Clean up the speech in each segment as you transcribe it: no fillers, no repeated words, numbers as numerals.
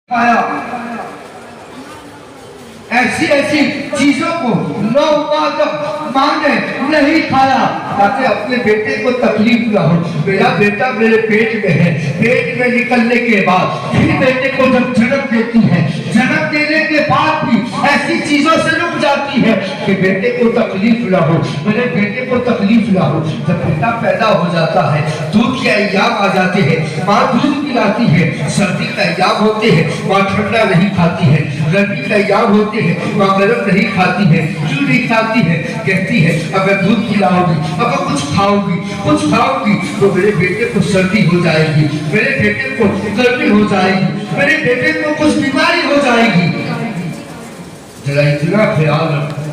کھایا، ایسی ایسی چیزوں کو لوگ ماں نے نہیں کھایا تاکہ اپنے بیٹے کو تکلیف نہ ہو. میرا بیٹا میرے پیٹ میں ہے، پیٹ میں نکلنے کے بعد پھر بیٹے کو جب جنم دیتی ہے، جنم دینے کے بعد بھی ایسی چیزوں سے رک جاتی ہے کہ بیٹے کو تکلیف نہ ہو، میرے بیٹے کو تکلیف نہ ہو. جب بیٹا پیدا ہو جاتا ہے، دودھ کے ایام آ جاتے ہیں، ماں دودھ پلاتی ہے. سردی کا ایام ہوتے ہیں، ماں ٹھنڈا نہیں کھاتی ہے. گرمی کا ایام ہوتے ہیں، ماں گرم نہیں کھاتی ہے. کیوں نہیں کھاتی ہے؟ کہتی ہے اگر دودھ پلاؤ گی، اگر کچھ کھاؤ گی تو میرے بیٹے کو سردی ہو جائے گی، میرے بیٹے کو گرمی ہو جائے گی، میرے بیٹے کو کچھ بیماری ہو جائے گی. ذرا اتنا خیال رکھو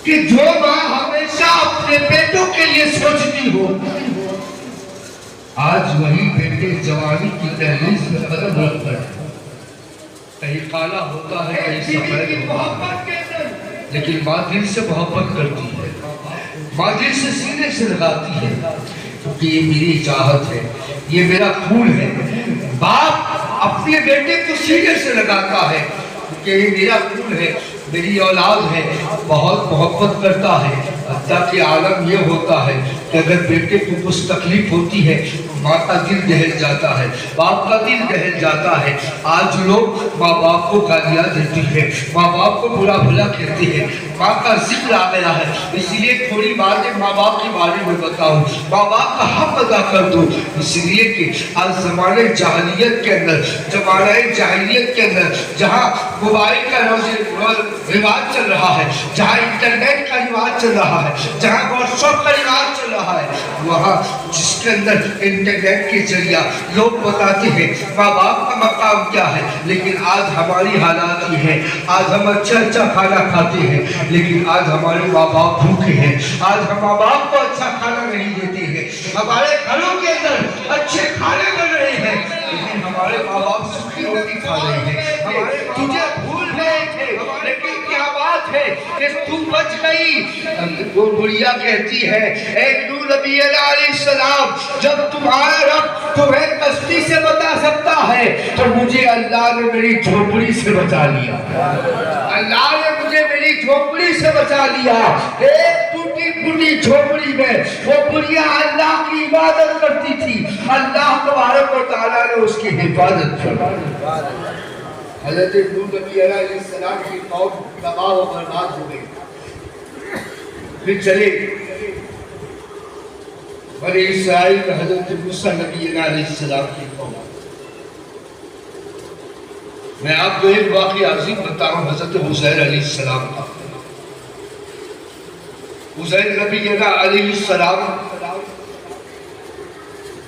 کہ جو ماں ہمیشہ اپنے بیٹوں کے لیے سوچتی ہو، آج وہی بیٹے جوانی کی دہلیز میں قدم رکھ کر کہیں کالا ہوتا ہے، کہیں سفید ہوتا ہے، لیکن ماں دل سے محبت کرتی ہے، ماں دل سے سینے سے لگاتی ہے، کیونکہ یہ میری چاہت ہے، یہ میرا خون ہے. باپ اپنے بیٹے کو سینے سے لگاتا ہے کیونکہ یہ میرا خون ہے، میری اولاد ہے، بہت محبت کرتا ہے. حتیٰ کہ عالم یہ ہوتا ہے کہ اگر بیٹے کو کچھ تکلیف ہوتی ہے تو ماں کا دل دہل جاتا ہے، باپ کا دل دہل جاتا ہے. آج لوگ ماں باپ کو گالیاں دیتی ہے، ماں باپ کو برا بھلا کہتے ہیں، ماں کا ذکر آ گیا ہے. اس لیے تھوڑی باتیں ماں باپ کے بارے میں بتاؤں، ماں باپ کا حق ادا کر دو. اس لیے کہ آج زمانے جاہلیت کے اندر، جہاں موبائل کا رواج چل رہا ہے، جہاں انٹرنیٹ کا رواج چل رہا ہے، جہاں واٹس ایپ کا رواج چل رہا ہے، وہاں جس کے اندر انٹرنیٹ کے ذریعہ لوگ بتاتے ہیں ماں باپ کا مقام کیا ہے. لیکن آج ہماری حالات یہ ہے، آج ہم اچھا کھانا کھاتے ہیں لیکن آج ہمارے ماں باپ بھوکے ہیں. آج ہم ماں باپ کو اچھا کھانا نہیں دیتے ہیں. ہمارے گھروں کے اندر اچھے کھانے بن رہے ہیں لیکن ہمارے ماں باپ سوکھی روٹی کھا رہے ہیں. تجھے بھول گئے تھے لیکن کیا بات ہے کہ تو بچ گئی. وہ بڑھیا کہتی ہے اے نور نبی علیہ السلام، جب تمہارا رب تمہیں کشتی سے بچا سکتا ہے تو مجھے اللہ نے میری جھوپڑی سے بچا لیا. اللہ نے مجھے میری جھوپڑی سے بچا لیا. ایک ٹوٹی پھوٹی جھوپڑی میں وہ بڑھیا اللہ کی عبادت کرتی تھی، اللہ تبارک و تعالیٰ نے اس کی حفاظت کی. حضرت نوح نبی علیہ السلام کی قوم تباہ و برباد ہو گئی. پھر چلے بنی اسرائیل میں حضرت موسیٰ نبی علیہ السلام کی قوم. میں آپ کو ایک واقعہ عظیم بتاؤں حضرت عزیر علیہ السلام کا. عزیر نبی علیہ السلام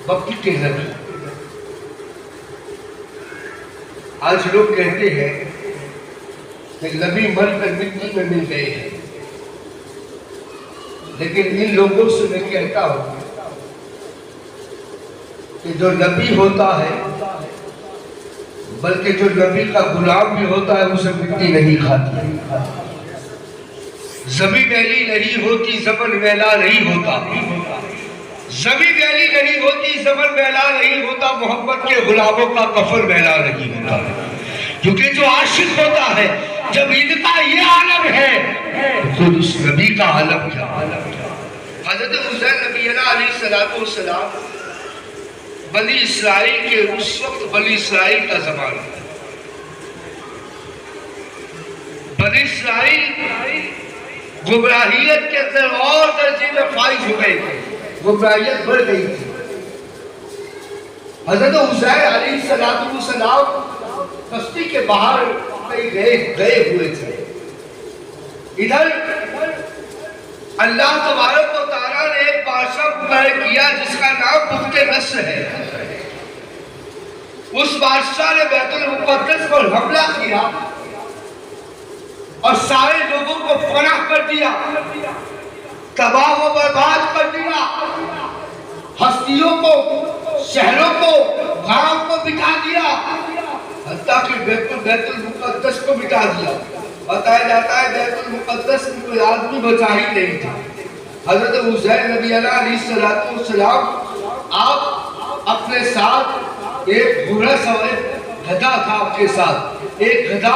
وقت کے نبی. آج لوگ کہتے ہیں کہ نبی مر کر مٹی میں مل گئے ہیں، لیکن ان لوگوں سے میں کہتا ہوں کہ جو نبی ہوتا ہے بلکہ جو نبی کا غلام بھی ہوتا ہے اسے مٹی نہیں کھاتی. زمین میلی نہیں ہوتی، زمن میلا نہیں ہوتا. زمین میلی نہیں ہوتی، زمن میلا نہیں ہوتا. محبت کے غلاموں کا کفن میلا نہیں ہوتا. کیونکہ جو عاشق ہوتا ہے جب ان کا یہ عالم ہے تو خود اس نبی کا عالم کیا. حضرت عزیر نبی علیہ السلام بنی اسرائیل کے اس وقت بنی اسرائیل کا زمانہ. بنی اسرائیل گمراہیت کے اندر اور درجے میں فائز ہو گئے تھے، گمراہیت بڑھ گئی تھی. حضرت عزیر علیہ السلام کشتی کے باہر گئے ہوئے تھے. ادھر اللہ تبارک و تعالیٰ نے ایک بادشاہ مقرر کیا جس کا نام بخت نصر ہے. اس بادشاہ نے بیت المقدس پر حملہ کیا اور سارے لوگوں کو فنا کر دیا، تباہ و برباد کر دیا. ہستیوں کو، شہروں کو، گاؤں کو مٹا دیا، حتیٰ کہ بیت المقدس کو مٹا دیا. بتایا جاتا ہے بیت المقدس میں کوئی آدمی بچا ہی نہیں تھا. حضرت عزیر نبی علیہ السلام آپ اپنے ساتھ ایک گھوڑا سوار گدھا تھا آپ کے ساتھ، ایک گدھا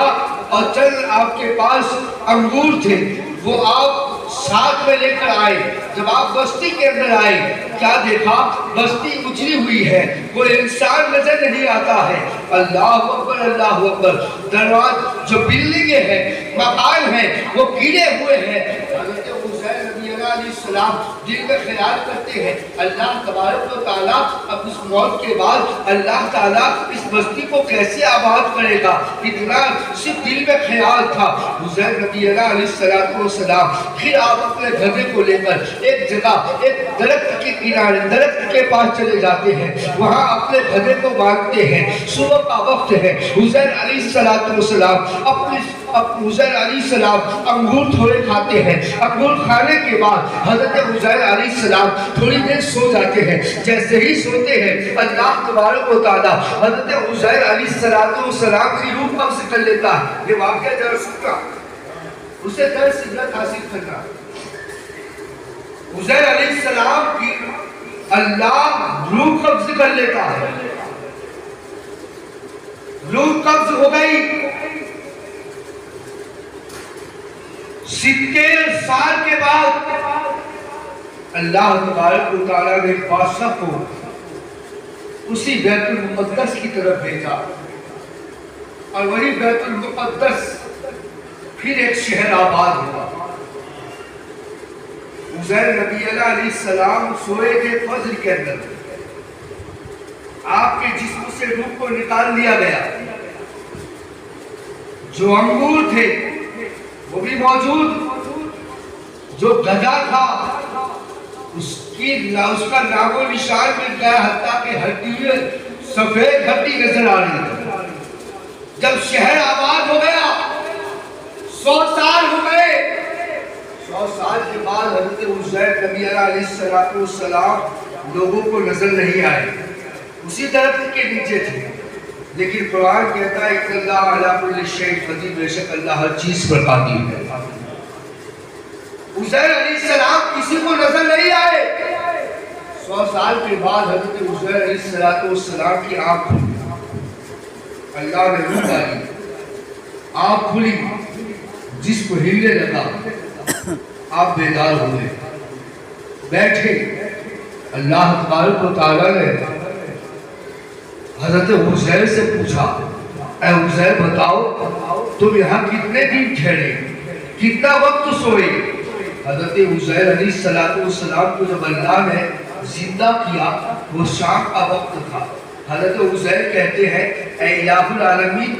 اور چند آپ کے پاس انگور تھے، وہ آپ ساتھ میں لے کر آئے۔ جب آپ بستی کے اندر آئے، کیا دیکھا؟ بستی اجڑی ہوئی ہے، کوئی انسان نظر نہیں آتا ہے۔ اللہ اکبر، اللہ اکبر۔ دروازے جو بلڈنگیں ہیں، مکان ہیں، وہ گرے ہوئے ہیں۔ حضرت حسین نبی علیہ السلام دل میں خیال کرتے ہیں، اللہ تبارک و تعالیٰ اب اس موت کے بعد اللہ تعالیٰ اس بستی کو کیسے آباد کرے گا؟ اتنا صرف دل میں خیال تھا۔ حسین نبی علیہ السلام پھر آپ اپنے گدھے کو لے کر ایک جگہ، ایک درخت کے کنارے، درخت کے پاس چلے جاتے ہیں، وہاں اپنے گدھے کو باندھتے ہیں۔ صبح کا وقت ہے، حسین علیہ السلام حسین علیہ السلام انگور تھوڑے کھاتے ہیں۔ انگور کھانے کے بعد حضرت حسین علیہ السلام تھوڑی دیر سو جاتے ہیں۔ جیسے ہی سوتے ہیں، اللہ تبارک و تعالیٰ حضرت حسین علیہ السلام کی روح قبض کر لیتا ہے۔ یہ واقعہ ذرا سننا، اسے درس عبرت حاصل کرنا۔ حسین علیہ السلام کی اللہ روح قبض کر لیتا ہے، روح قبض ہو گئی۔ 70 سال کے بعد اللہ تبارک و تعالیٰ نے بادشاہ کو اسی بیت المقدس کی طرف بھیجا، اور وہی بیت المقدس پھر ایک شہر آباد ہوا۔ حسین نبی علیہ السلام سوئے تھے فجر کے اندر، آپ کے جسم سے روح کو نکال لیا گیا۔ جو انگور تھے وہ بھی موجود، جو گدھا تھا اس کا نام و نشان مل گیا، حتیٰ کہ ہڈی سفید ہڈی نظر آ رہی ہے۔ جب شہر آباد ہو گیا، 100 سال ہو گئے، 100 سال کے بعد حضرت حسین نبی علیہ السلام لوگوں کو نظر نہیں آئے، اسی درخت کے نیچے تھے۔ لیکن قرآن کہتا ہے کہ اللہ علی کل شیء قدیر، بے شک اللہ ہر چیز پر قادر ہے۔ حسین علیہ السلام کسی کو نظر نہیں آئے۔ 100 سال کے بعد حضرت حسین علیہ السلام کی آنکھ کھلی، اللہ نے روح ڈالی، آنکھ کھلی، جسم ہلنے لگا، آپ بیدار ہوئے، بیٹھے۔ اللہ تبارک و تعالیٰ نے حضرت حسین سے پوچھا، اے حسین بتاؤ تم یہاں کتنے دن ٹھہرے، کتنا وقت سوئے؟ حضرت حسین علیہ السلام کو جب اللہ نے زندہ کیا، وہ شام کا وقت تھا۔ حضرت حسین کہتے ہیں، اے الہ العالمین،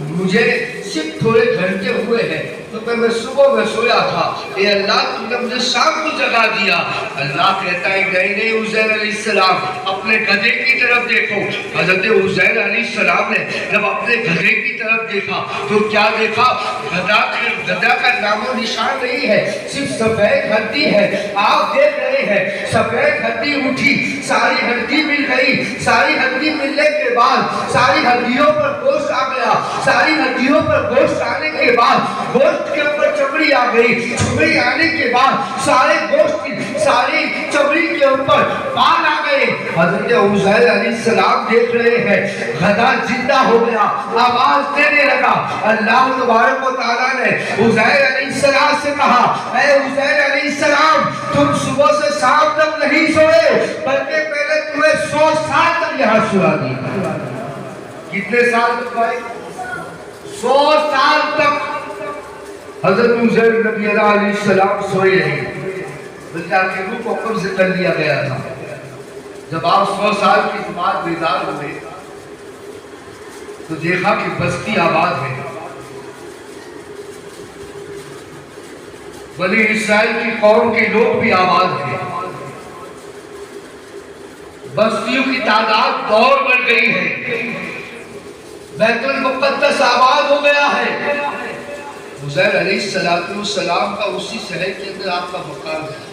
مجھے صرف تھوڑے گھنٹے ہوئے ہیں، کیونکہ میں صبح میں سویا تھا، اے اللہ تم نے مجھے شام کو جگا دیا۔ اللہ کہتا ہے نہیں حسین علیہ السلام، اپنے گدھے کی طرف دیکھو۔ حضرت حسین علیہ السلام نے جب اپنے گدھے کی طرف دیکھا تو کیا دیکھا؟ گدھا کا نام و نشان نہیں ہے، صرف سفید ہڈی ہے۔ آپ دیکھ رہے ہیں سفید ہڈی اٹھی، ساری ہڈی مل گئی، ساری ہڈی ملنے کے بعد ساری ہڈیوں پر گوشت آ گیا، ساری ہڈیوں پر گوشت آنے کے بعد گوشت کے اوپر چمڑی آ گئی، چمڑی آنے کے بعد سارے گوشت کی ساری چمڑی کے اوپر بال آ گئے۔ حضرت حسین علیہ السلام دیکھ رہے ہیں گدھا زندہ ہو گیا، آواز دینے لگا۔ اللہ تبارک و تعالیٰ نے حسین علیہ السلام سے کہا، اے حسین علیہ السلام، تم صبح سے شام تک نہیں سوئے، بلکہ پہلے تمہیں 100 سال تک یہاں سلا دیا۔ کتنے سال تک بھائی؟ 100 سال تک حضرت حسین نبی علیہ السلام سوئے نہیں، بلکہ آپ کی روح کو قبض کر لیا گیا تھا۔ جب آپ 100 سال کے بعد بیدار ہوئے تو دیکھا کہ بستی آباد ہے، بنی اسرائیل کی قوم کے لوگ بھی آباد ہیں، بستیوں کی تعداد اور بڑھ گئی ہے، بیت المقدس آباد ہو گیا ہے۔ حسین علیہ السلام کا اسی شہر کے اندر آپ کا مقام ہے۔